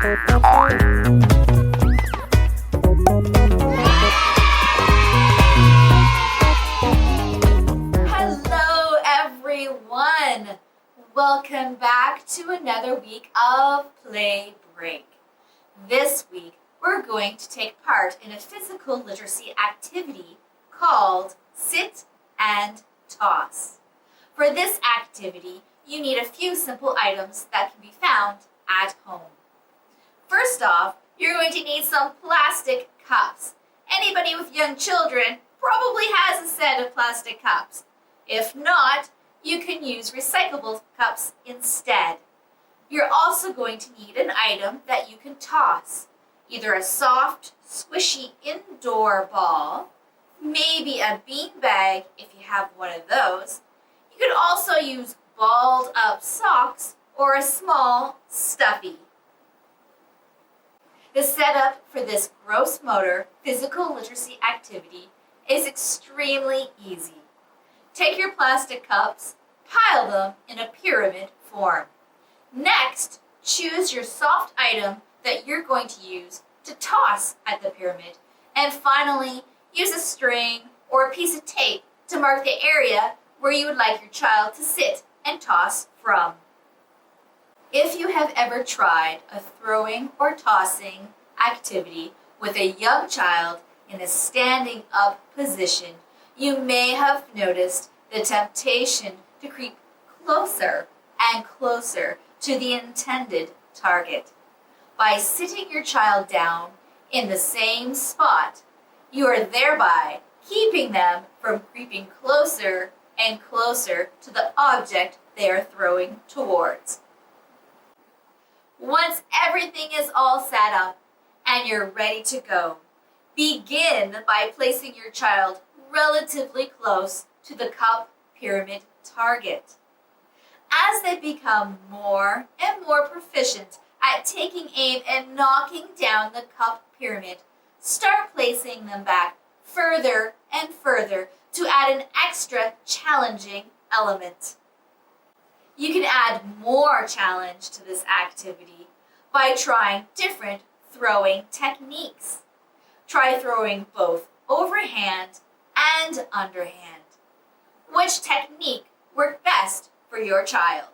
Hello everyone! Welcome back to another week of Play Break. This week we're going to take part in a physical literacy activity called Sit and Toss. For this activity, you need a few simple items that can be found at home. First off, you're going to need some plastic cups. Anybody with young children probably has a set of plastic cups. If not, you can use recyclable cups instead. You're also going to need an item that you can toss. Either a soft, squishy indoor ball, maybe a beanbag if you have one of those. You could also use balled up socks or a small stuffy. The setup for this gross motor physical literacy activity is extremely easy. Take your plastic cups, pile them in a pyramid form. Next, choose your soft item that you're going to use to toss at the pyramid. And finally, use a string or a piece of tape to mark the area where you would like your child to sit and toss from. If you have ever tried a throwing or tossing activity with a young child in a standing up position, you may have noticed the temptation to creep closer and closer to the intended target. By sitting your child down in the same spot, you are thereby keeping them from creeping closer and closer to the object they are throwing towards. Once everything is all set up and you're ready to go, begin by placing your child relatively close to the cup pyramid target. As they become more and more proficient at taking aim and knocking down the cup pyramid, start placing them back further and further to add an extra challenging element. You can add more challenge to this activity by trying different throwing techniques. Try throwing both overhand and underhand. Which technique worked best for your child?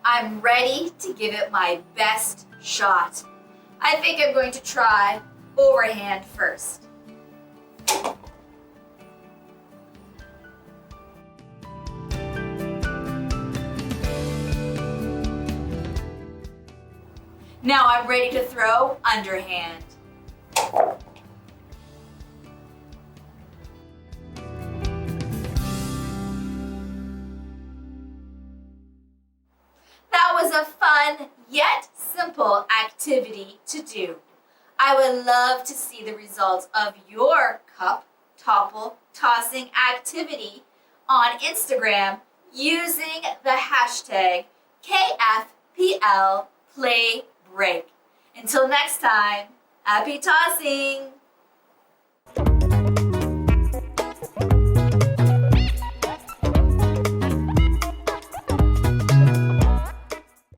I'm ready to give it my best shot. I think I'm going to try overhand first. Now I'm ready to throw underhand. That was a fun yet simple activity to do. I would love to see the results of your cup topple tossing activity on Instagram using the hashtag KFPL Play Break. Until next time, happy tossing!